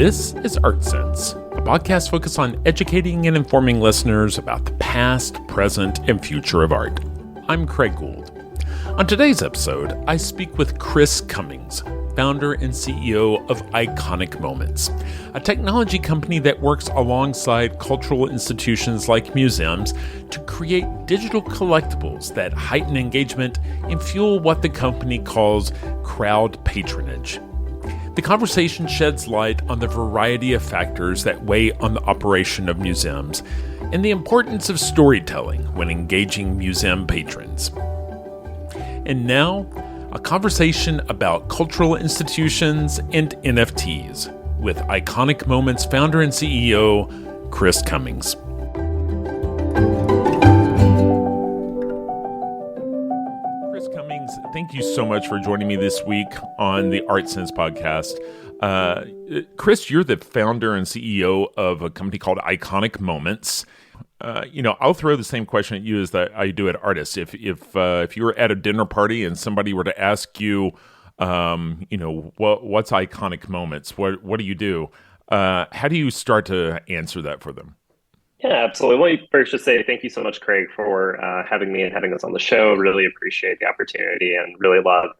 This is Art Sense, a podcast focused on educating and informing listeners about the past, present, and future of art. I'm Craig Gould. On today's episode, I speak with Chris Cummings, founder and CEO of Iconic Moments, a technology company that works alongside cultural institutions like museums to create digital collectibles that heighten engagement and fuel what the company calls crowd patronage. The conversation sheds light on the variety of factors that weigh on the operation of museums and the importance of storytelling when engaging museum patrons. And now, a conversation about cultural institutions and NFTs with Iconic Moments founder and CEO, Chris Cummings. Chris Cummings, thank you so much for joining me this week on the Art Sense podcast. Chris, you're the founder and CEO of a company called Iconic Moments. I'll throw the same question at you as that I do at artists. If you were at a dinner party and somebody were to ask you, what's Iconic Moments? What do you do? How do you start to answer that for them? Yeah, absolutely. Well, first just say thank you so much, Craig, for having me and having us on the show. Really appreciate the opportunity and really love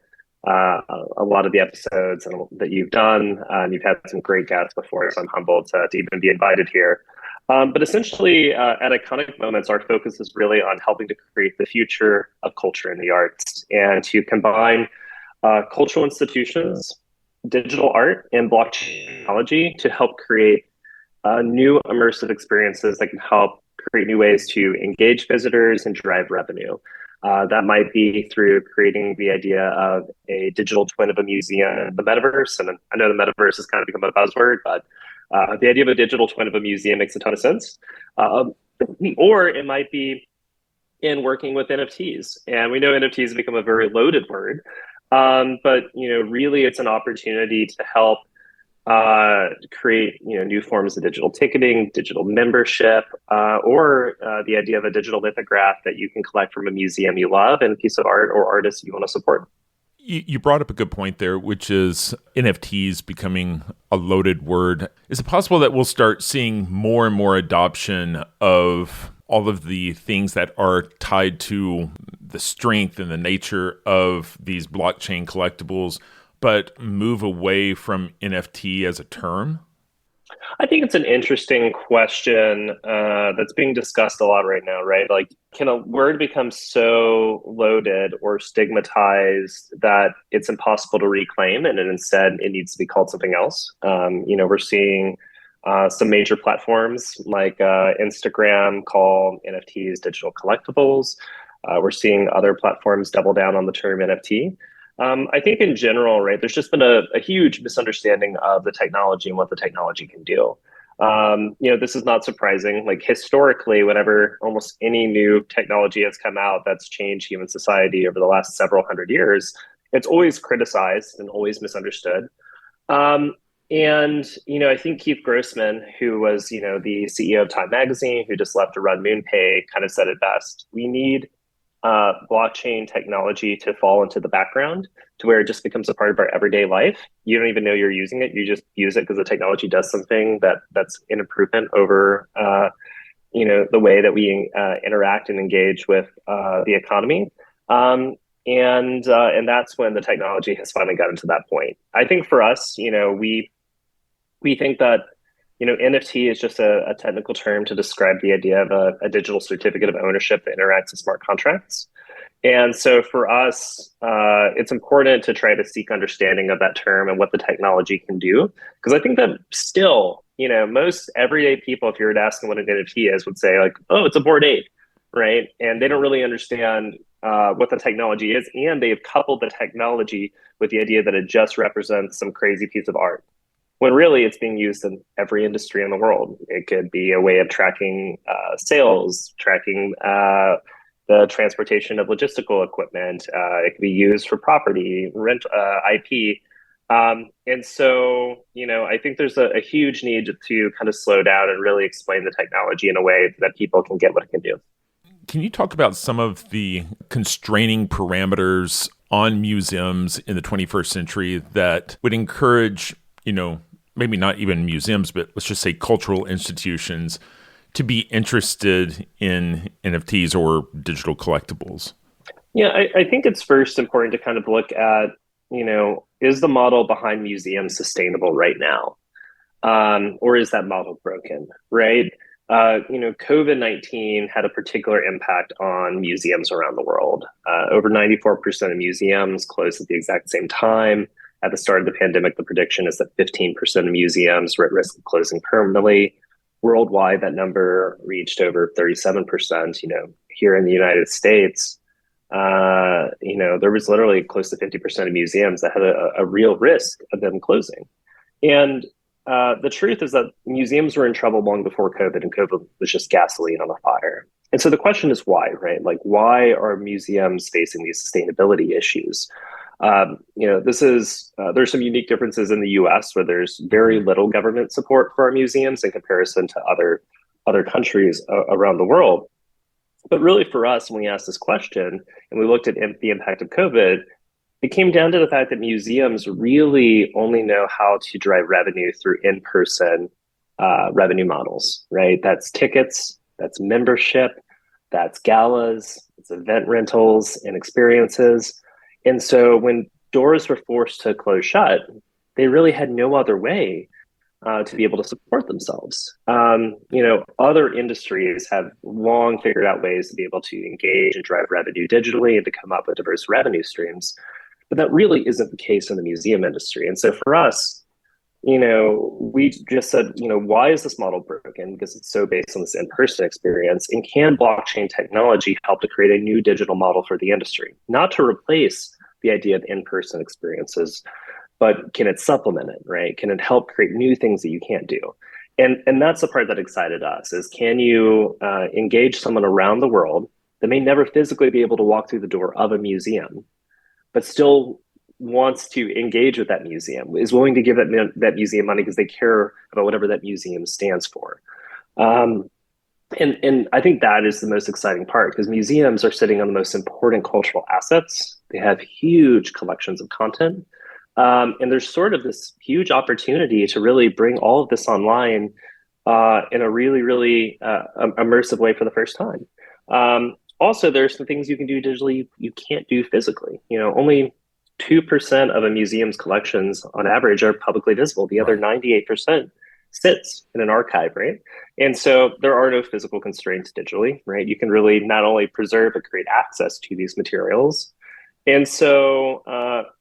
a lot of the episodes that you've done. You've had some great guests before, so I'm humbled to even be invited here. But essentially, at Iconic Moments, our focus is really on helping to create the future of culture in the arts and to combine cultural institutions, digital art, and blockchain technology to help create new immersive experiences that can help create new ways to engage visitors and drive revenue. That might be through creating the idea of a digital twin of a museum in the metaverse. And I know the metaverse has kind of become a buzzword, but the idea of a digital twin of a museum makes a ton of sense. Or it might be in working with NFTs. And we know NFTs have become a very loaded word. But really it's an opportunity to help create new forms of digital ticketing, digital membership, or the idea of a digital lithograph that you can collect from a museum you love and a piece of art or artist you want to support. You brought up a good point there, which is NFTs becoming a loaded word. Is it possible that we'll start seeing more and more adoption of all of the things that are tied to the strength and the nature of these blockchain collectibles, but move away from NFT as a term? I think it's an interesting question that's being discussed a lot right now, right? Like, can a word become so loaded or stigmatized that it's impossible to reclaim, and instead it needs to be called something else? We're seeing some major platforms like Instagram call NFTs digital collectibles. We're seeing other platforms double down on the term NFT. I think in general, right, there's just been a huge misunderstanding of the technology and what the technology can do. This is not surprising. Like historically, whenever almost any new technology has come out that's changed human society over the last several hundred years, it's always criticized and always misunderstood. I think Keith Grossman, who was, the CEO of Time Magazine, who just left to run MoonPay, kind of said it best. We need blockchain technology to fall into the background to where it just becomes a part of our everyday life. You don't even know you're using it. You just use it because the technology does something that's an improvement over, the way that we interact and engage with the economy. And that's when the technology has finally gotten to that point. I think for us, we think that NFT is just a technical term to describe the idea of a digital certificate of ownership that interacts with smart contracts. And so for us, it's important to try to seek understanding of that term and what the technology can do. Because I think that still, most everyday people, if you were to ask them what an NFT is, would say like, oh, it's a Bored Ape, right? And they don't really understand what the technology is. And they've coupled the technology with the idea that it just represents some crazy piece of art, when really it's being used in every industry in the world. It could be a way of tracking sales, tracking the transportation of logistical equipment. It could be used for property, rent, IP. And so, I think there's a huge need to kind of slow down and really explain the technology in a way that people can get what it can do. Can you talk about some of the constraining parameters on museums in the 21st century that would encourage, maybe not even museums, but let's just say cultural institutions to be interested in NFTs or digital collectibles? Yeah, I think it's first important to kind of look at, is the model behind museums sustainable right now? Or is that model broken, right? COVID-19 had a particular impact on museums around the world. Over 94% of museums closed at the exact same time. At the start of the pandemic, the prediction is that 15% of museums were at risk of closing permanently. Worldwide, that number reached over 37%. Here in the United States, there was literally close to 50% of museums that had a real risk of them closing. And the truth is that museums were in trouble long before COVID, and COVID was just gasoline on the fire. And so the question is why, right? Like, why are museums facing these sustainability issues? There's some unique differences in the U.S. where there's very little government support for our museums in comparison to other countries around the world. But really, for us, when we asked this question and we looked at the impact of COVID, it came down to the fact that museums really only know how to drive revenue through in-person revenue models, right? That's tickets, that's membership, that's galas, it's event rentals and experiences. And so when doors were forced to close shut, they really had no other way to be able to support themselves. Other industries have long figured out ways to be able to engage and drive revenue digitally and to come up with diverse revenue streams. But that really isn't the case in the museum industry. And so for us, we just said, why is this model broken? Because it's so based on this in-person experience. And can blockchain technology help to create a new digital model for the industry? Not to replace the idea of in-person experiences, but can it supplement it, right? Can it help create new things that you can't do? And that's the part that excited us is, can you engage someone around the world that may never physically be able to walk through the door of a museum, but still wants to engage with that museum, is willing to give that museum money because they care about whatever that museum stands for. And I think that is the most exciting part, because museums are sitting on the most important cultural assets. They have huge collections of content. And there's sort of this huge opportunity to really bring all of this online in a really, really immersive way for the first time. Also, there's some things you can do digitally you can't do physically. Only 2% of a museum's collections on average are publicly visible. The other 98% sits in an archive, right? And so there are no physical constraints digitally, right? You can really not only preserve but create access to these materials. And so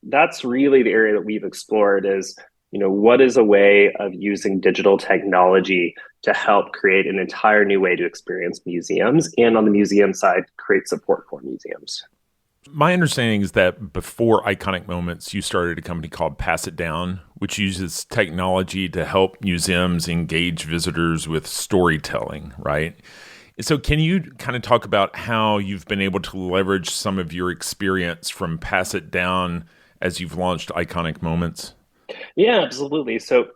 that's really the area that we've explored is, what is a way of using digital technology to help create an entire new way to experience museums, and on the museum side, create support for museums. My understanding is that before Iconic Moments, you started a company called Pass It Down, which uses technology to help museums engage visitors with storytelling, right? So can you kind of talk about how you've been able to leverage some of your experience from Pass It Down as you've launched Iconic Moments? Yeah, absolutely. So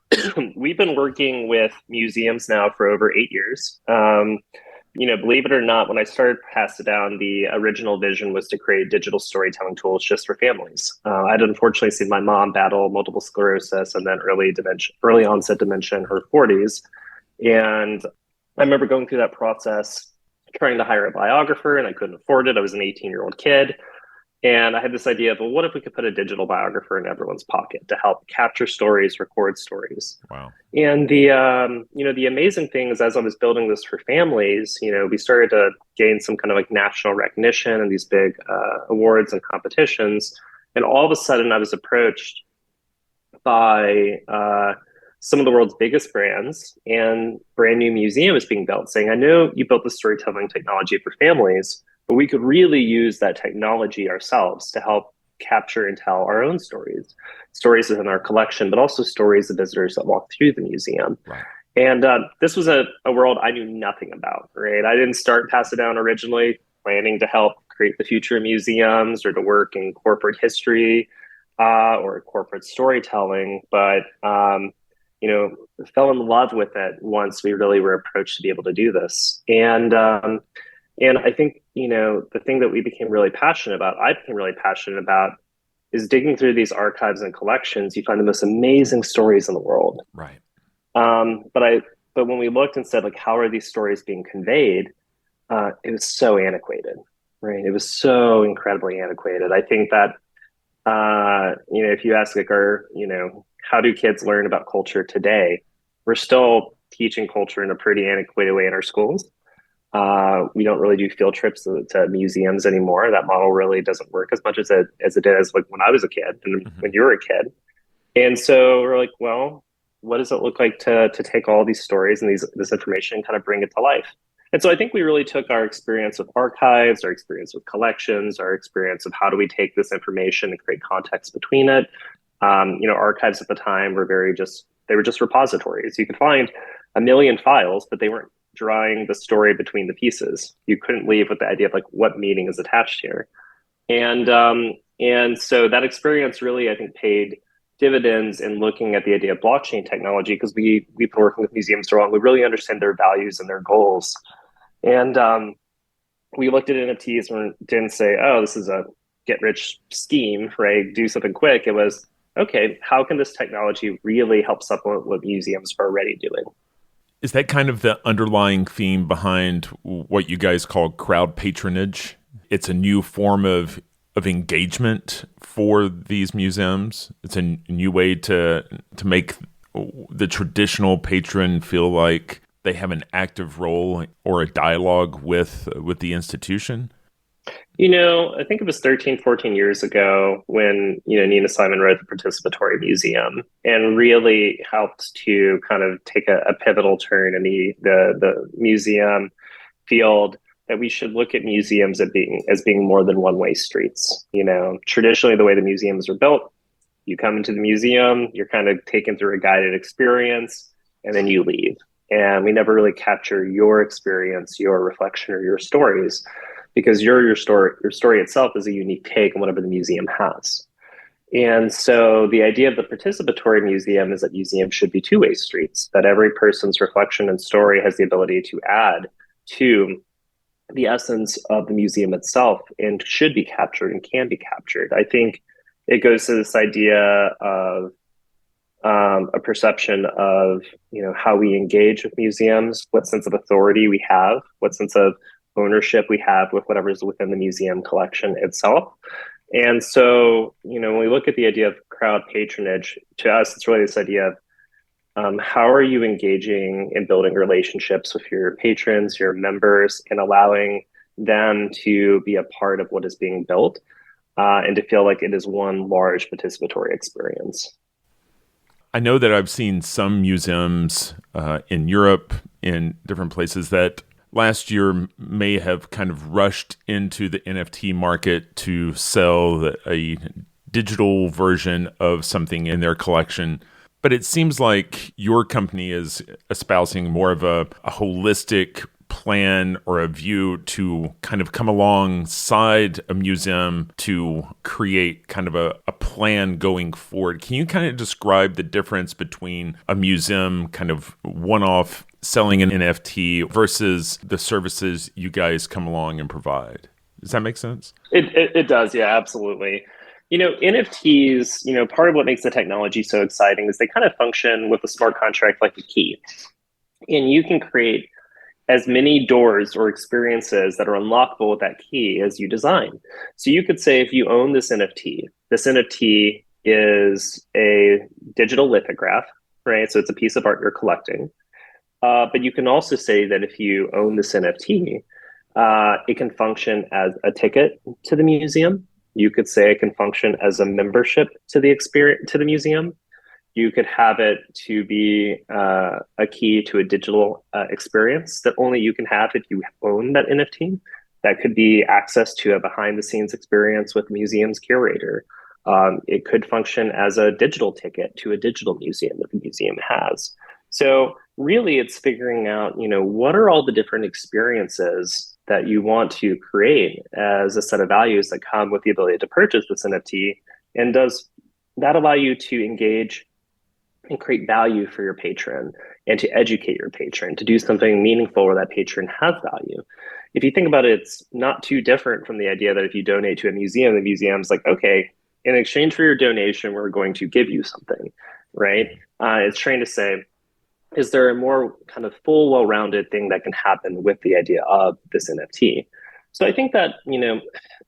we've been working with museums now for over 8 years. Believe it or not, when I started Pass It Down, the original vision was to create digital storytelling tools just for families. I'd unfortunately seen my mom battle multiple sclerosis and then early onset dementia in her 40s. And I remember going through that process, trying to hire a biographer, and I couldn't afford it. I was an 18-year-old kid. And I had this idea of, well, what if we could put a digital biographer in everyone's pocket to help capture stories, record stories? Wow. And the amazing thing is, as I was building this for families, we started to gain some kind of like national recognition and these big awards and competitions. And all of a sudden I was approached by some of the world's biggest brands and brand new museums being built saying, I know you built the storytelling technology for families, but we could really use that technology ourselves to help capture and tell our own stories within our collection, but also stories of visitors that walk through the museum. Right. And this was a world I knew nothing about, right? I didn't start Pass It Down originally planning to help create the future of museums or to work in corporate history or corporate storytelling, but fell in love with it once we really were approached to be able to do this. And I think, the thing that we became really passionate about, I became really passionate about, is digging through these archives and collections, you find the most amazing stories in the world. Right. But when we looked and said, like, how are these stories being conveyed? It was so antiquated, right? It was so incredibly antiquated. I think that if you ask like how do kids learn about culture today? We're still teaching culture in a pretty antiquated way in our schools. We don't really do field trips to museums anymore. That model really doesn't work as much as it did like when I was a kid and when you were a kid. And so we're like, well, what does it look like to take all these stories and this information and kind of bring it to life? And so I think we really took our experience with archives, our experience with collections, our experience of how do we take this information and create context between it. Archives at the time they were just repositories. You could find a million files, but they weren't drawing the story between the pieces. You couldn't leave with the idea of like what meaning is attached here. And so that experience really, I think, paid dividends in looking at the idea of blockchain technology because we've been working with museums so long. We really understand their values and their goals. And we looked at NFTs and didn't say, oh, this is a get rich scheme, right? Do something quick. It was, okay, how can this technology really help supplement what museums are already doing? Is that kind of the underlying theme behind what you guys call crowd patronage? It's a new form of engagement for these museums. It's a new way to make the traditional patron feel like they have an active role or a dialogue with the institution. I think it was 13, 14 years ago when, Nina Simon wrote the Participatory Museum and really helped to kind of take a pivotal turn in the museum field that we should look at museums as being more than one-way streets. Traditionally the way the museums are built, you come into the museum, you're kind of taken through a guided experience, and then you leave. And we never really capture your experience, your reflection, or your stories, because your story itself is a unique take on whatever the museum has. And so the idea of the participatory museum is that museums should be two-way streets, that every person's reflection and story has the ability to add to the essence of the museum itself and should be captured and can be captured. I think it goes to this idea of a perception of how we engage with museums, what sense of authority we have, what sense of ownership we have with whatever's within the museum collection itself. And so, when we look at the idea of crowd patronage, to us, it's really this idea of how are you engaging in building relationships with your patrons, your members, and allowing them to be a part of what is being built and to feel like it is one large participatory experience. I know that I've seen some museums in Europe, in different places, that last year may have kind of rushed into the NFT market to sell a digital version of something in their collection. But it seems like your company is espousing more of a holistic plan or a view to kind of come alongside a museum to create kind of a plan going forward. Can you kind of describe the difference between a museum kind of one-off selling an NFT versus the services you guys come along and provide? Does that make sense? It does, yeah, absolutely. NFTs, part of what makes the technology so exciting is they kind of function with a smart contract like a key. And you can create as many doors or experiences that are unlockable with that key as you design. So you could say if you own this NFT is a digital lithograph, right? So it's a piece of art you're collecting. But you can also say that if you own this NFT, it can function as a ticket to the museum. You could say it can function as a membership to the museum. You could have it to be a key to a digital experience that only you can have if you own that NFT. That could be access to a behind-the-scenes experience with museum's curator. It could function as a digital ticket to a digital museum that the museum has. So really, it's figuring out, what are all the different experiences that you want to create as a set of values that come with the ability to purchase this NFT, and does that allow you to engage and create value for your patron and to educate your patron, to do something meaningful where that patron has value. If you think about it, it's not too different from the idea that if you donate to a museum, the museum's like, okay, in exchange for your donation, we're going to give you something, right? It's trying to say, is there a more kind of full, well-rounded thing that can happen with the idea of this NFT? So I think that,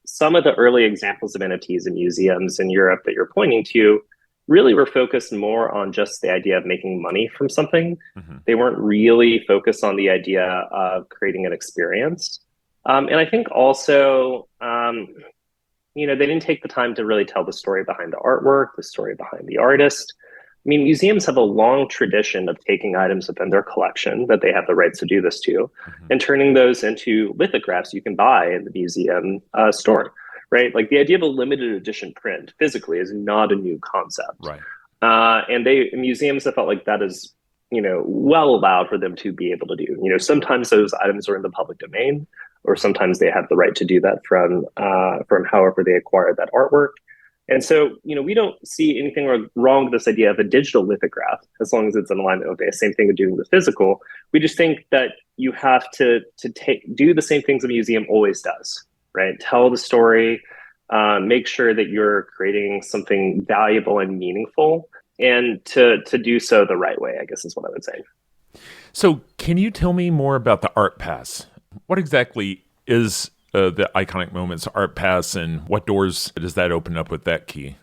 some of the early examples of NFTs in museums in Europe that you're pointing to really were focused more on just the idea of making money from something. Mm-hmm. They weren't really focused on the idea of creating an experience. And I think also, they didn't take the time to really tell the story behind the artwork, the story behind the artist. I mean, museums have a long tradition of taking items within their collection that they have the rights to do this to, Mm-hmm. and turning those into lithographs you can buy in the museum store, right? Like the idea of a limited edition print physically is not a new concept. Right. And museums have felt like that is, well allowed for them to be able to do. Sometimes those items are in the public domain, or sometimes they have the right to do that from however they acquired that artwork. And so, we don't see anything wrong with this idea of a digital lithograph, as long as it's in alignment with the same thing we're doing with physical. We just think that you have to do the same things a museum always does, right? Tell the story, make sure that you're creating something valuable and meaningful, and to do so the right way, I guess is what I would say. So can you tell me more about the Art Pass? What exactly is the Iconic Moments Art Pass, and what doors does that open up with that key?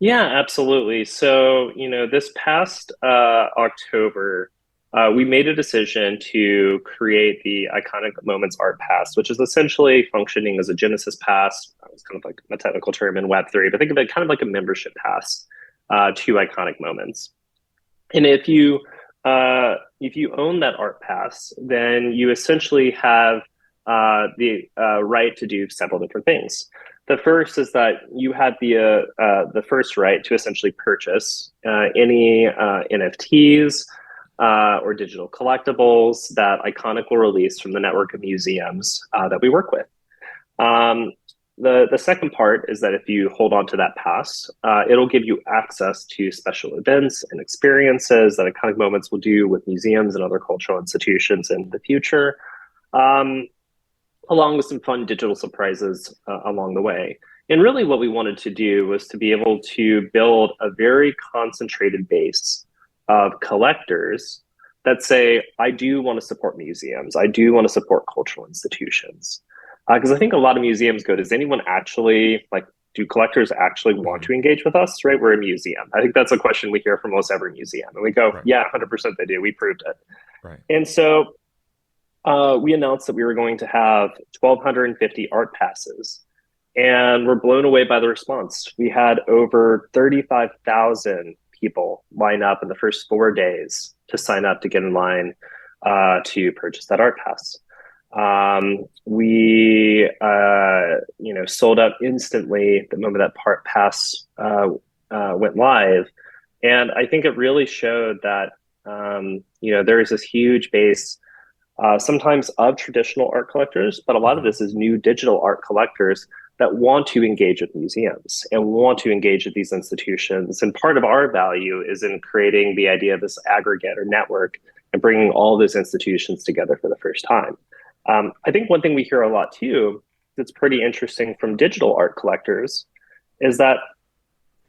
Yeah, absolutely. So, this past October, we made a decision to create the Iconic Moments Art Pass, which is essentially functioning as a Genesis Pass. It's kind of like a technical term in Web3, but think of it kind of like a membership pass to Iconic Moments. And if you own that Art Pass, then you essentially have the right to do several different things. The first is that you have the first right to essentially purchase any NFTs or digital collectibles that Iconic will release from the network of museums that we work with. The second part is that if you hold on to that pass, it'll give you access to special events and experiences that Iconic Moments will do with museums and other cultural institutions in the future, along with some fun digital surprises along the way. And really what we wanted to do was to be able to build a very concentrated base of collectors that say, I do want to support museums. I do want to support cultural institutions. Because I think a lot of museums go, does anyone actually, do collectors actually want to engage with us, right? We're a museum. I think that's a question we hear from almost every museum. And we go, right. Yeah, 100% they do. We proved it. Right. And so we announced that we were going to have 1,250 art passes, and we're blown away by the response. We had over 35,000 people line up in the first 4 days to sign up to get in line to purchase that art pass. We sold out instantly the moment that part pass went live. And I think it really showed that, there is this huge base, sometimes of traditional art collectors, but a lot of this is new digital art collectors that want to engage with museums and want to engage with these institutions. And part of our value is in creating the idea of this aggregate or network and bringing all those institutions together for the first time. I think one thing we hear a lot too, that's pretty interesting from digital art collectors, is that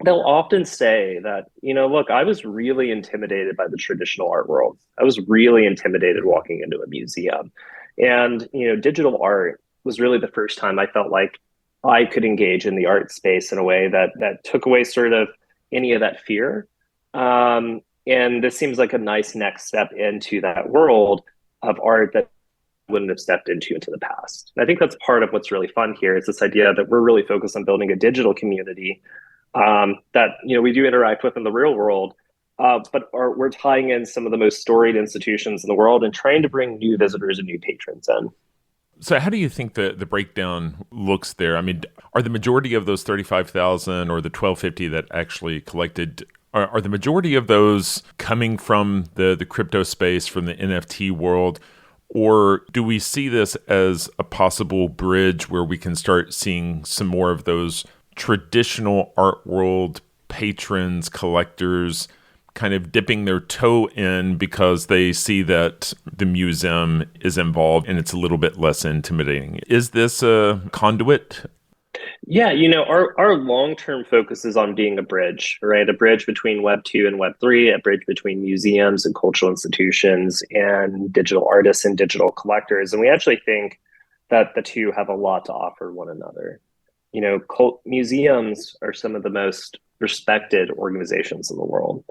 they'll often say that, look, I was really intimidated by the traditional art world. I was really intimidated walking into a museum. And, digital art was really the first time I felt like I could engage in the art space in a way that took away sort of any of that fear. And this seems like a nice next step into that world of art that wouldn't have stepped into the past. And I think that's part of what's really fun here, is this idea that we're really focused on building a digital community that we do interact with in the real world, but we're tying in some of the most storied institutions in the world and trying to bring new visitors and new patrons in. So how do you think the breakdown looks there? I mean, are the majority of those 35,000 or the 1,250 that actually collected, are the majority of those coming from the crypto space, from the NFT world? Or do we see this as a possible bridge where we can start seeing some more of those traditional art world patrons, collectors, kind of dipping their toe in because they see that the museum is involved and it's a little bit less intimidating? Is this a conduit? Yeah, our long-term focus is on being a bridge, right? A bridge between Web 2 and Web 3, a bridge between museums and cultural institutions and digital artists and digital collectors. And we actually think that the two have a lot to offer one another. Museums are some of the most respected organizations in the world.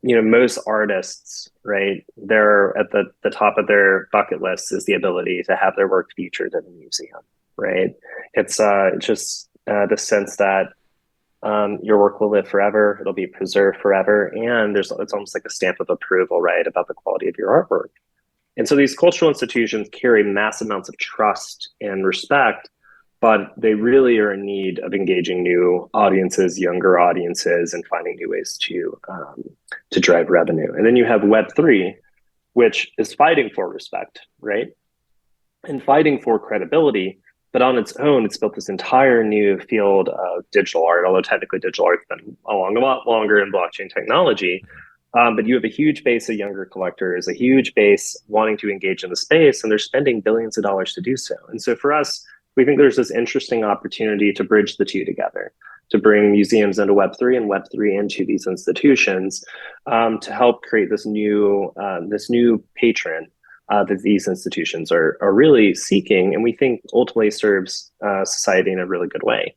Most artists, right? They're at the top of their bucket list is the ability to have their work featured in a museum, right? It's just the sense that your work will live forever, it'll be preserved forever, and it's almost like a stamp of approval, right, about the quality of your artwork. And so these cultural institutions carry mass amounts of trust and respect, but they really are in need of engaging new audiences, younger audiences, and finding new ways to drive revenue. And then you have Web3, which is fighting for respect, right, and fighting for credibility. But on its own, it's built this entire new field of digital art, although technically digital art's been along a lot longer in blockchain technology. But you have a huge base of younger collectors, a huge base wanting to engage in the space, and they're spending billions of dollars to do so. And so for us, we think there's this interesting opportunity to bridge the two together, to bring museums into Web3 and Web3 into these institutions, to help create this new patron that these institutions are really seeking, and we think ultimately serves society in a really good way.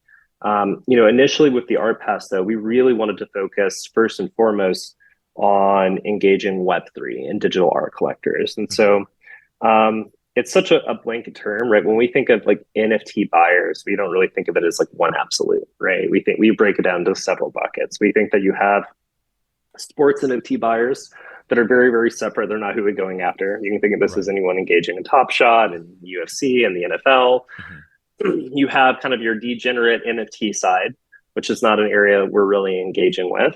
Initially with the Art Pass, though, we really wanted to focus first and foremost on engaging Web3 and digital art collectors. And so it's such a blanket term, right? When we think of like NFT buyers, we don't really think of it as like one absolute, right? We break it down into several buckets. We think that you have sports NFT buyers that are very, very separate. They're not who we're going after. You can think of this as anyone engaging in Top Shot and UFC and the NFL. Mm-hmm. You have kind of your degenerate NFT side, which is not an area we're really engaging with.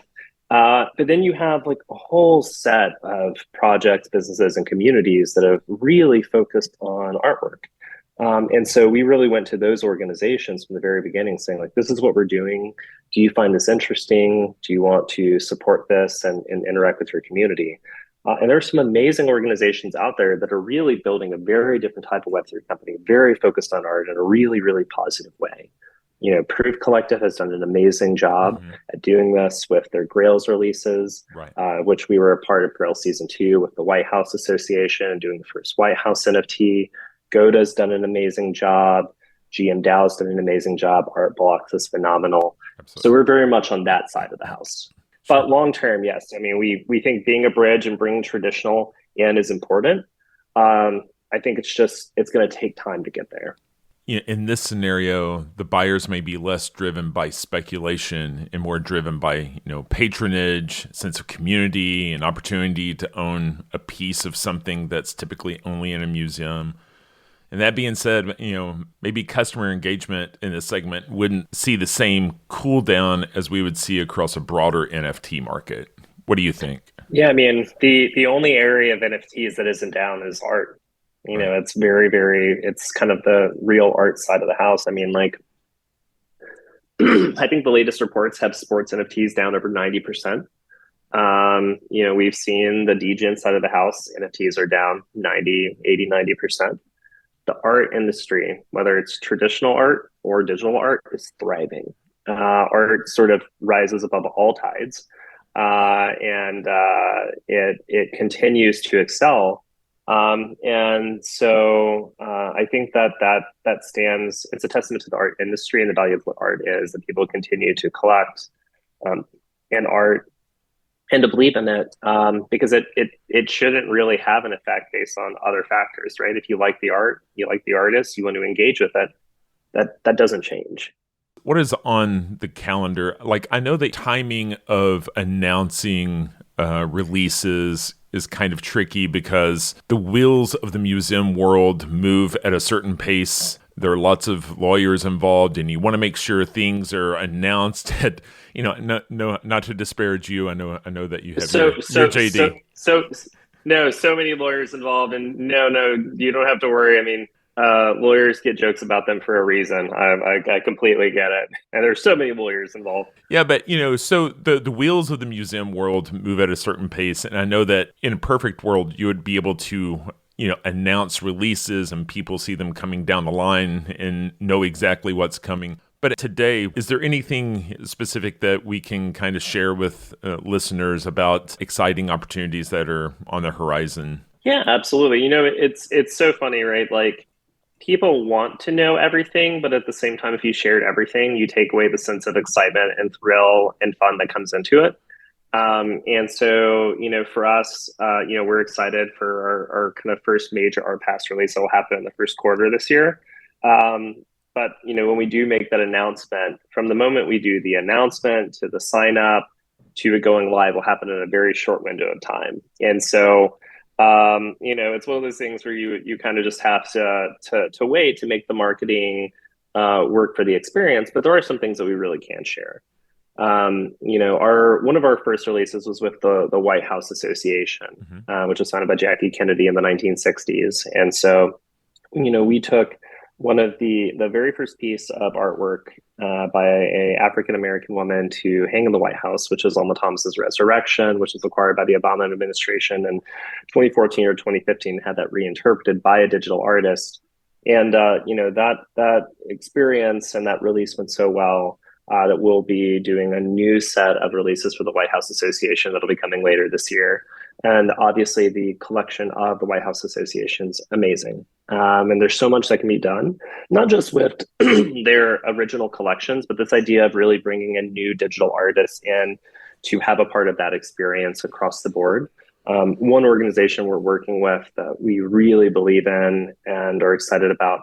But then you have like a whole set of projects, businesses, and communities that have really focused on artwork. And so we really went to those organizations from the very beginning saying, like, this is what we're doing. Do you find this interesting? Do you want to support this and interact with your community? And there are some amazing organizations out there that are really building a very different type of Web3 company, very focused on art in a really, really positive way. Proof Collective has done an amazing job at doing this with their Grails releases, right. Which we were a part of Grail Season 2 with the White House Association, doing the first White House NFT. Goda's done an amazing job. GM DAO's done an amazing job. Art Blocks is phenomenal. Absolutely. So we're very much on that side of the house. Sure. But long term, yes. I mean, we think being a bridge and bringing traditional in is important. I think it's going to take time to get there. In this scenario, the buyers may be less driven by speculation and more driven by, patronage, sense of community, and opportunity to own a piece of something that's typically only in a museum. And that being said, maybe customer engagement in this segment wouldn't see the same cool down as we would see across a broader NFT market. What do you think? Yeah, I mean, the only area of NFTs that isn't down is art. It's very, very, it's kind of the real art side of the house. I mean, like, I think the latest reports have sports NFTs down over 90%. We've seen the DGen side of the house, NFTs are down 90%. The art industry, whether it's traditional art or digital art, is thriving. Art sort of rises above all tides, and it continues to excel. And so I think that stands, it's a testament to the art industry and the value of what art is, that people continue to collect in art and to believe in it, because it shouldn't really have an effect based on other factors, right? If you like the art, you like the artist, you want to engage with it, that doesn't change. What is on the calendar? Like, I know the timing of announcing releases is kind of tricky because the wheels of the museum world move at a certain pace. There are lots of lawyers involved, and you want to make sure things are announced at, not to disparage you. I know that you have your JD. So many lawyers involved, and no, you don't have to worry. I mean, lawyers get jokes about them for a reason. I completely get it. And there's so many lawyers involved. Yeah, but, so the wheels of the museum world move at a certain pace. And I know that in a perfect world, you would be able to, announce releases and people see them coming down the line and know exactly what's coming. But today, is there anything specific that we can kind of share with listeners about exciting opportunities that are on the horizon? Yeah, absolutely. It's so funny, right? Like people want to know everything, but at the same time, if you shared everything, you take away the sense of excitement and thrill and fun that comes into it. And so, for us, we're excited for our kind of first major art pass release that will happen in the first quarter this year. But when we do make that announcement, from the moment we do the announcement to the sign up to it going live will happen in a very short window of time. And so, it's one of those things where you kind of just have to wait to make the marketing work for the experience. But there are some things that we really can share. Our one of our first releases was with the White House Association, which was founded by Jackie Kennedy in the 1960s. And so, we took one of the very first piece of artwork by a African American woman to hang in the White House, which is Alma Thomas's Resurrection, which was acquired by the Obama administration in 2014 or 2015, had that reinterpreted by a digital artist. And that experience and that release went so well that we'll be doing a new set of releases for the White House Association that'll be coming later this year. And obviously, the collection of the White House Association is amazing. And there's so much that can be done, not just with their original collections, but this idea of really bringing in new digital artists in to have a part of that experience across the board. One organization we're working with that we really believe in and are excited about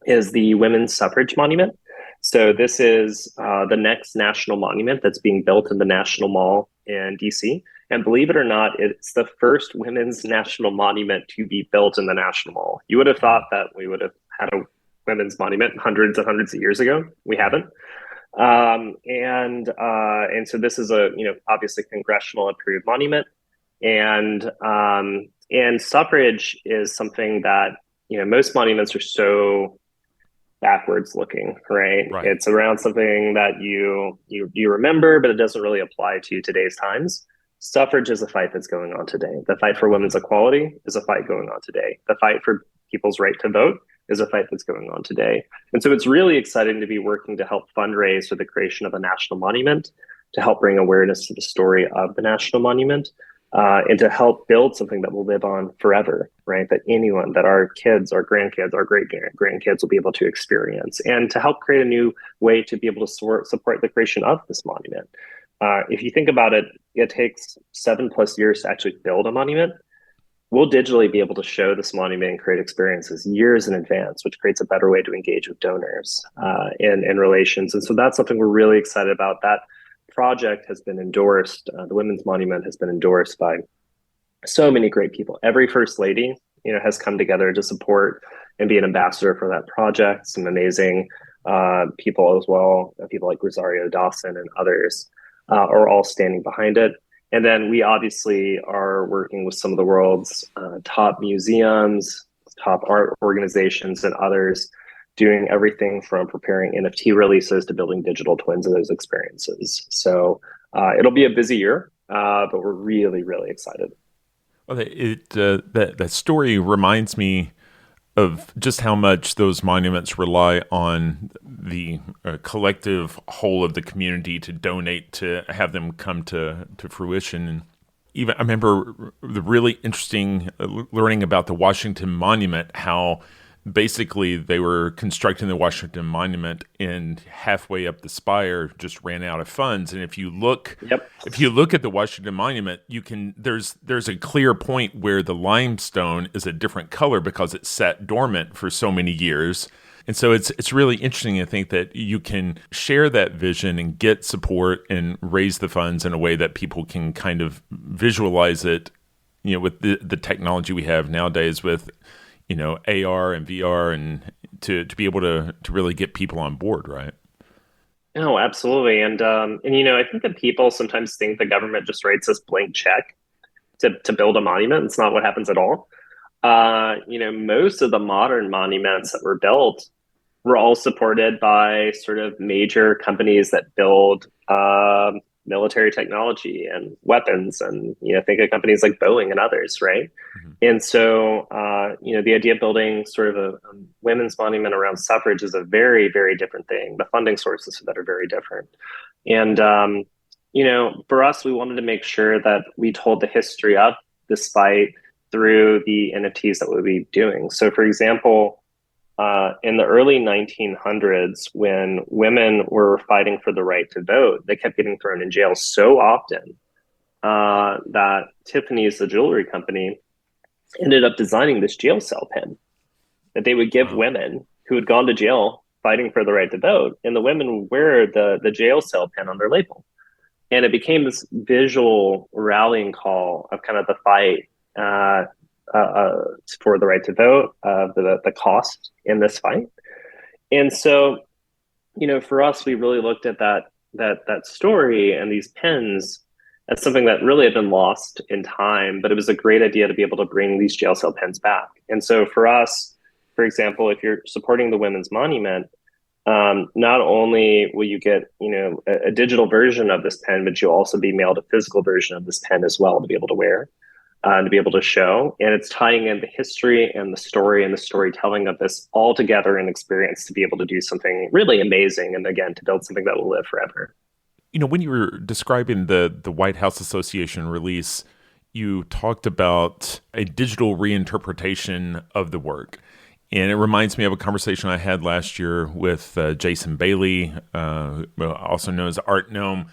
is the Women's Suffrage Monument. So this is the next national monument that's being built in the National Mall in DC. And believe it or not, it's the first women's national monument to be built in the National Mall. You would have thought that we would have had a women's monument hundreds and hundreds of years ago. We haven't. And so this is a obviously congressional approved monument. And suffrage is something that most monuments are so backwards looking, right? It's around something that you remember, but it doesn't really apply to today's times. Suffrage is a fight that's going on today. The fight for women's equality is a fight going on today. The fight for people's right to vote is a fight that's going on today. And so it's really exciting to be working to help fundraise for the creation of a national monument, to help bring awareness to the story of the national monument, and to help build something that will live on forever, right? That anyone, that our kids, our grandkids, our great-grandkids will be able to experience, and to help create a new way to be able to support the creation of this monument. If you think about it, it takes 7+ years to actually build a monument. We'll digitally be able to show this monument and create experiences years in advance, which creates a better way to engage with donors in relations. And so that's something we're really excited about. That project has been endorsed. The Women's Monument has been endorsed by so many great people. Every First Lady, has come together to support and be an ambassador for that project. Some amazing people as well, people like Rosario Dawson and others are all standing behind it. And then we obviously are working with some of the world's top museums, top art organizations, and others, doing everything from preparing NFT releases to building digital twins of those experiences. So it'll be a busy year, but we're really, really excited. Well, that story reminds me of just how much those monuments rely on the collective whole of the community to donate to have them come to fruition. And even I remember the really interesting learning about the Washington Monument, how basically they were constructing the Washington Monument and halfway up the spire just ran out of funds. And if you look at the Washington Monument, there's a clear point where the limestone is a different color because it sat dormant for so many years. And so it's really interesting to think that you can share that vision and get support and raise the funds in a way that people can kind of visualize it, with the technology we have nowadays with AR and VR, and to be able to really get people on board, right? No, absolutely. And I think that people sometimes think the government just writes this blank check to build a monument. It's not what happens at all. Most of the modern monuments that were built were all supported by sort of major companies that build military technology and weapons, and think of companies like Boeing and others, right? Mhm. And so the idea of building sort of a women's monument around suffrage is a very, very different thing. The funding sources for that are very different. And for us, we wanted to make sure that we told the history of this fight through the NFTs that we'll be doing. So, for example, in the early 1900s, when women were fighting for the right to vote, they kept getting thrown in jail so often that Tiffany's, the jewelry company, ended up designing this jail cell pin that they would give Wow. women who had gone to jail fighting for the right to vote, and the women would wear the jail cell pin on their label. And it became this visual rallying call of kind of the fight for the right to vote, the cost in this fight. And so, for us, we really looked at that story and these pins as something that really had been lost in time, but it was a great idea to be able to bring these jail cell pins back. And so for us, for example, if you're supporting the Women's Monument, not only will you get a digital version of this pen, but you'll also be mailed a physical version of this pen as well to be able to wear, to be able to show. And it's tying in the history and the story and the storytelling of this all together in experience to be able to do something really amazing, and again, to build something that will live forever. When you were describing the White House Association release, you talked about a digital reinterpretation of the work. And it reminds me of a conversation I had last year with Jason Bailey, also known as Art Gnome.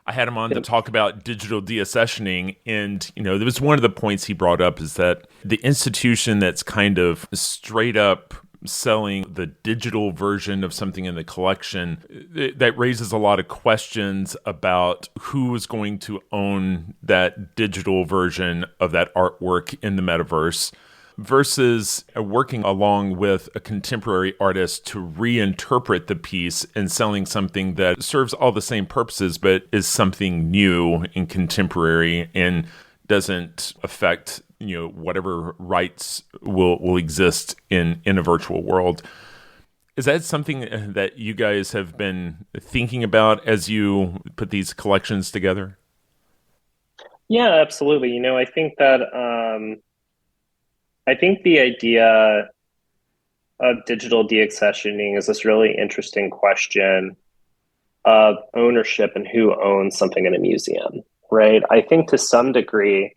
I had him on to talk about digital deaccessioning. And, there was one of the points he brought up is that the institution that's kind of straight up selling the digital version of something in the collection, that raises a lot of questions about who is going to own that digital version of that artwork in the metaverse versus working along with a contemporary artist to reinterpret the piece and selling something that serves all the same purposes but is something new and contemporary and doesn't affect whatever rights will exist in a virtual world. Is that something that you guys have been thinking about as you put these collections together? Yeah, absolutely. I think that I think the idea of digital deaccessioning is this really interesting question of ownership and who owns something in a museum, right? I think to some degree,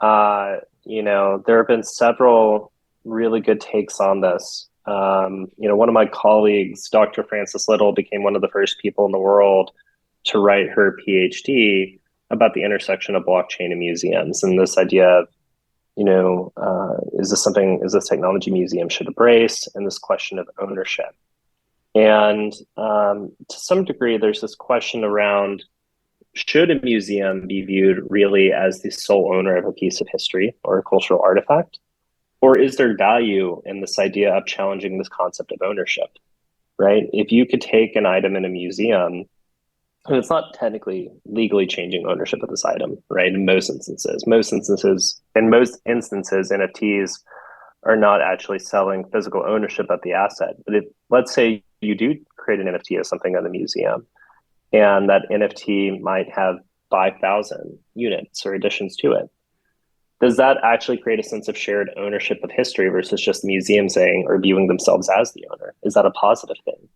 there have been several really good takes on this. One of my colleagues, Dr. Frances Little, became one of the first people in the world to write her PhD about the intersection of blockchain and museums, and this idea of, is this technology museum should embrace, and this question of ownership. And to some degree, there's this question around, should a museum be viewed really as the sole owner of a piece of history or a cultural artifact? Or is there value in this idea of challenging this concept of ownership, right? If you could take an item in a museum, and it's not technically legally changing ownership of this item, right? In most instances, NFTs are not actually selling physical ownership of the asset. But if, let's say you do create an NFT of something in the museum, and that NFT might have 5,000 units or additions to it, does that actually create a sense of shared ownership of history versus just the museum saying or viewing themselves as the owner? Is that a positive thing?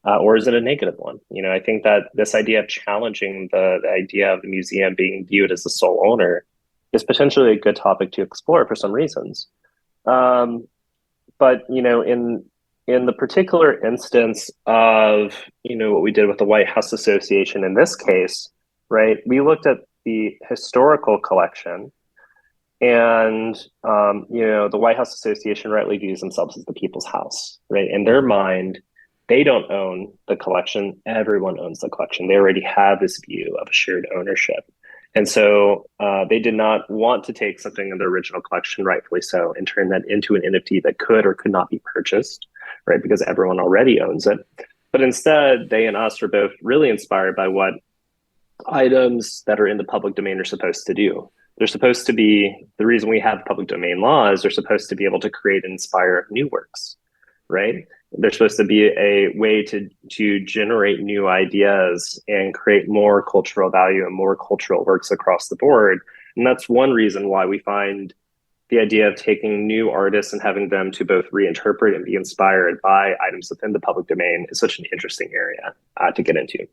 Or is it a negative one? I think that this idea of challenging the idea of the museum being viewed as the sole owner is potentially a good topic to explore for some reasons. But in the particular instance of what we did with the White House Association in this case, right? We looked at the historical collection, and the White House Association rightly views themselves as the people's house, right? In their mind, they don't own the collection. Everyone owns the collection. They already have this view of shared ownership. And so they did not want to take something in the original collection, rightfully so, and turn that into an NFT that could or could not be purchased, right? Because everyone already owns it. But instead, they and us are both really inspired by what items that are in the public domain are supposed to do. They're supposed to be, the reason we have public domain laws, they're supposed to be able to create and inspire new works, right? They're supposed to be a way to generate new ideas and create more cultural value and more cultural works across the board. And that's one reason why we find the idea of taking new artists and having them to both reinterpret and be inspired by items within the public domain is such an interesting area to get into.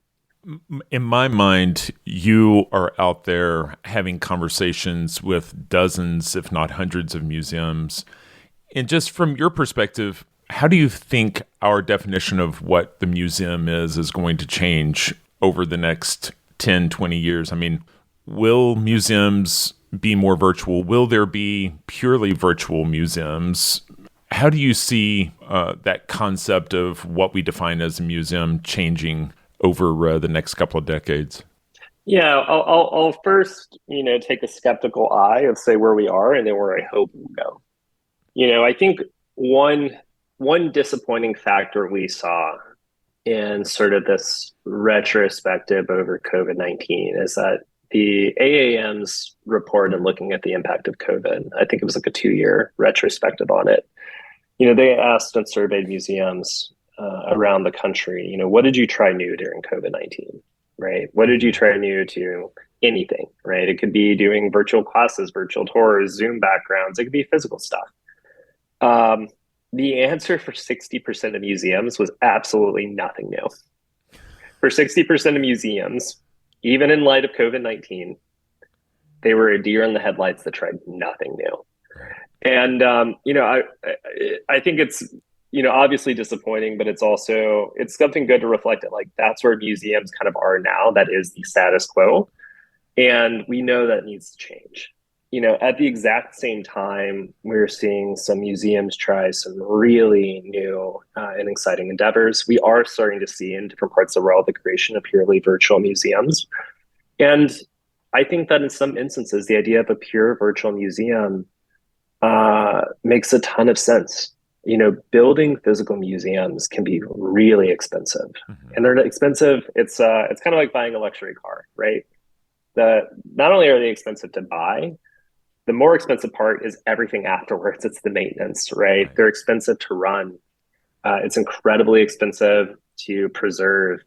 In my mind, you are out there having conversations with dozens, if not hundreds of museums. And just from your perspective, how do you think our definition of what the museum is going to change over the next 10, 20 years? I mean, will museums be more virtual? Will there be purely virtual museums? How do you see that concept of what we define as a museum changing over the next couple of decades? Yeah, I'll first, take a skeptical eye and say where we are and then where I hope we'll go. I think one disappointing factor we saw in sort of this retrospective over COVID-19 is that the AAM's report and looking at the impact of COVID, I think it was like a 2-year retrospective on it. They asked and surveyed museums around the country, what did you try new during COVID-19, right? What did you try new to anything, right? It could be doing virtual classes, virtual tours, Zoom backgrounds. It could be physical stuff. The answer for 60% of museums was absolutely nothing new. For 60% of museums, even in light of COVID-19, they were a deer in the headlights that tried nothing new. And, I think it's, obviously disappointing, but it's something good to reflect at. Like, that's where museums kind of are now. That is the status quo. And we know that needs to change. At the exact same time, we're seeing some museums try some really new and exciting endeavors. We are starting to see in different parts of the world the creation of purely virtual museums. And I think that in some instances, the idea of a pure virtual museum makes a ton of sense. Building physical museums can be really expensive. Mm-hmm. And they're expensive. It's kind of like buying a luxury car, right? Not only are they expensive to buy, the more expensive part is everything afterwards. It's the maintenance, right? They're expensive to run. It's incredibly expensive to preserve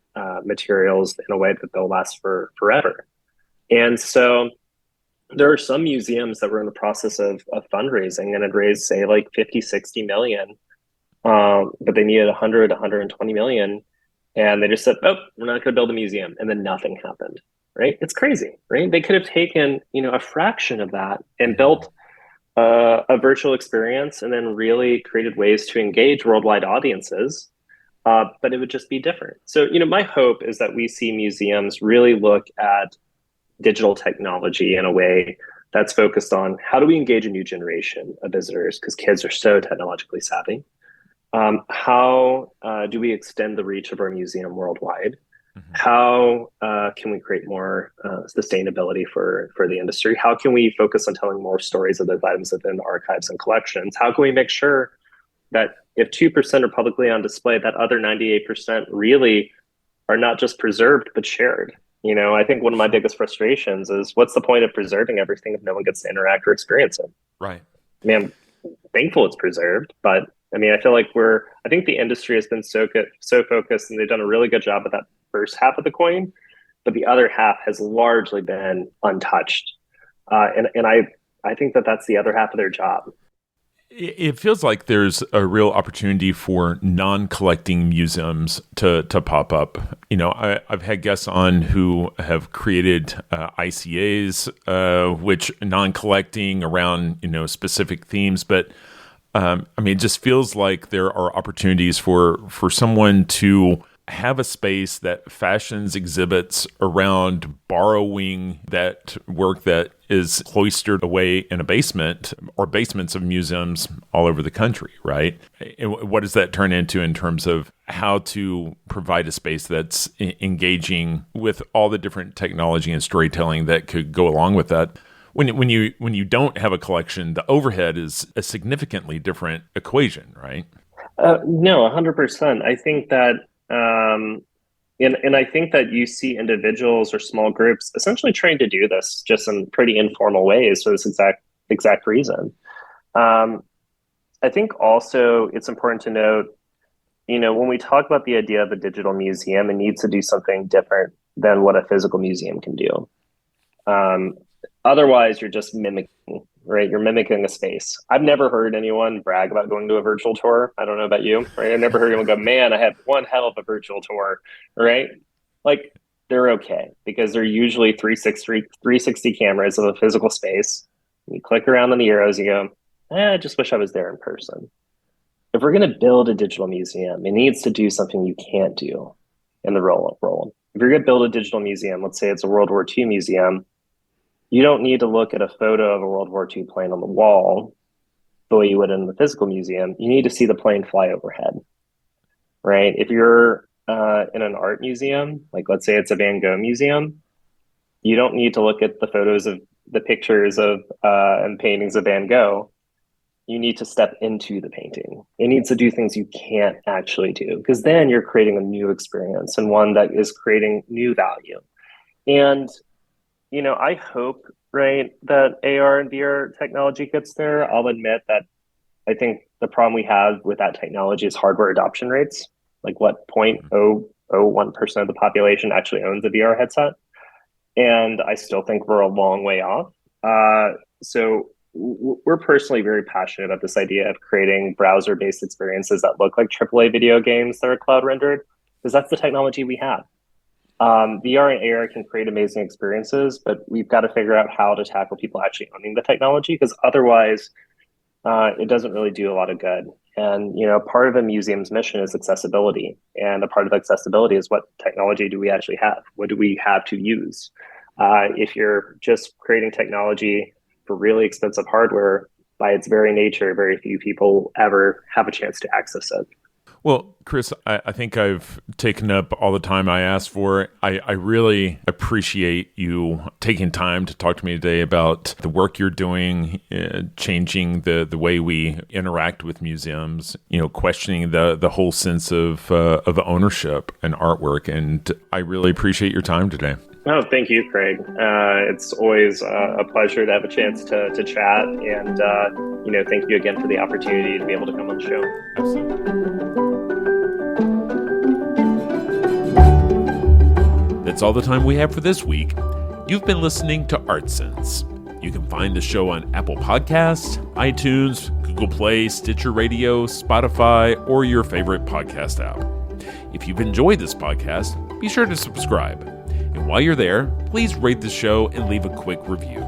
materials in a way that they'll last for forever. And so there are some museums that were in the process of fundraising and had raised, say, like 50, 60 million, but they needed 100, 120 million. And they just said, oh, we're not going to build a museum. And then nothing happened. Right? It's crazy, right? They could have taken, a fraction of that and built a virtual experience and then really created ways to engage worldwide audiences, but it would just be different. So, my hope is that we see museums really look at digital technology in a way that's focused on how do we engage a new generation of visitors, because kids are so technologically savvy. How do we extend the reach of our museum worldwide? Mm-hmm. How can we create more sustainability for the industry? How can we focus on telling more stories of those items within the archives and collections? How can we make sure that if 2% are publicly on display, that other 98% really are not just preserved, but shared? I think one of my biggest frustrations is, what's the point of preserving everything if no one gets to interact or experience it? Right. I mean, I'm thankful it's preserved, but I feel like I think the industry has been so focused, and they've done a really good job of that first half of the coin, but the other half has largely been untouched. And I think that that's the other half of their job. It feels like there's a real opportunity for non-collecting museums to pop up. I've had guests on who have created ICAs, which non-collecting around, specific themes, but it just feels like there are opportunities for someone to have a space that fashions exhibits around borrowing that work that is cloistered away in a basement or basements of museums all over the country, right? And what does that turn into in terms of how to provide a space that's engaging with all the different technology and storytelling that could go along with that? When you don't have a collection, the overhead is a significantly different equation, right? No, 100%. I think that and I think that you see individuals or small groups essentially trying to do this just in pretty informal ways for this exact reason. I think also it's important to note when we talk about the idea of a digital museum, it needs to do something different than what a physical museum can do. Um, Otherwise, you're just mimicking, right? You're mimicking a space. I've never heard anyone brag about going to a virtual tour. I don't know about you, right? I've never heard anyone go, man, I had one hell of a virtual tour, right? Like they're okay because they're usually 360 cameras of a physical space. You click around on the arrows, you go, I just wish I was there in person. If we're going to build a digital museum, it needs to do something you can't do in the real world. If you're going to build a digital museum, let's say it's a World War II museum, you don't need to look at a photo of a World War II plane on the wall the way you would in the physical museum. You need to see the plane fly overhead, right? If you're in an art museum, like let's say it's a Van Gogh museum, you don't need to look at the photos of the pictures of and paintings of Van Gogh. You need to step into the painting. It needs to do things you can't actually do, because then you're creating a new experience and one that is creating new value. And I hope, right, that AR and VR technology gets there. I'll admit that I think the problem we have with that technology is hardware adoption rates. Like what 0.001% of the population actually owns a VR headset. And I still think we're a long way off. So we're personally very passionate about this idea of creating browser-based experiences that look like AAA video games that are cloud rendered, because that's the technology we have. VR and AR can create amazing experiences, but we've got to figure out how to tackle people actually owning the technology, because otherwise it doesn't really do a lot of good. And, part of a museum's mission is accessibility. And a part of accessibility is what technology do we actually have? What do we have to use? If you're just creating technology for really expensive hardware, by its very nature, very few people ever have a chance to access it. Well, Chris, I think I've taken up all the time I asked for. I really appreciate you taking time to talk to me today about the work you're doing, changing the way we interact with museums, questioning the whole sense of ownership and artwork. And I really appreciate your time today. Oh, thank you, Craig. It's always a pleasure to have a chance to chat. And, thank you again for the opportunity to be able to come on the show. Absolutely. That's all the time we have for this week. You've been listening to ArtSense. You can find the show on Apple Podcasts, iTunes, Google Play, Stitcher Radio, Spotify, or your favorite podcast app. If you've enjoyed this podcast, be sure to subscribe. And while you're there, please rate the show and leave a quick review.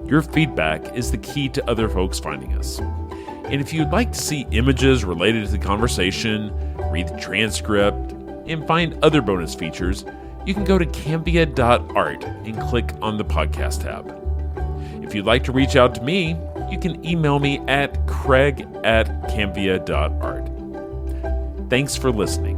Your feedback is the key to other folks finding us. And if you'd like to see images related to the conversation, read the transcript, and find other bonus features, you can go to cambia.art and click on the podcast tab. If you'd like to reach out to me, you can email me at craig@cambia.art. Thanks for listening.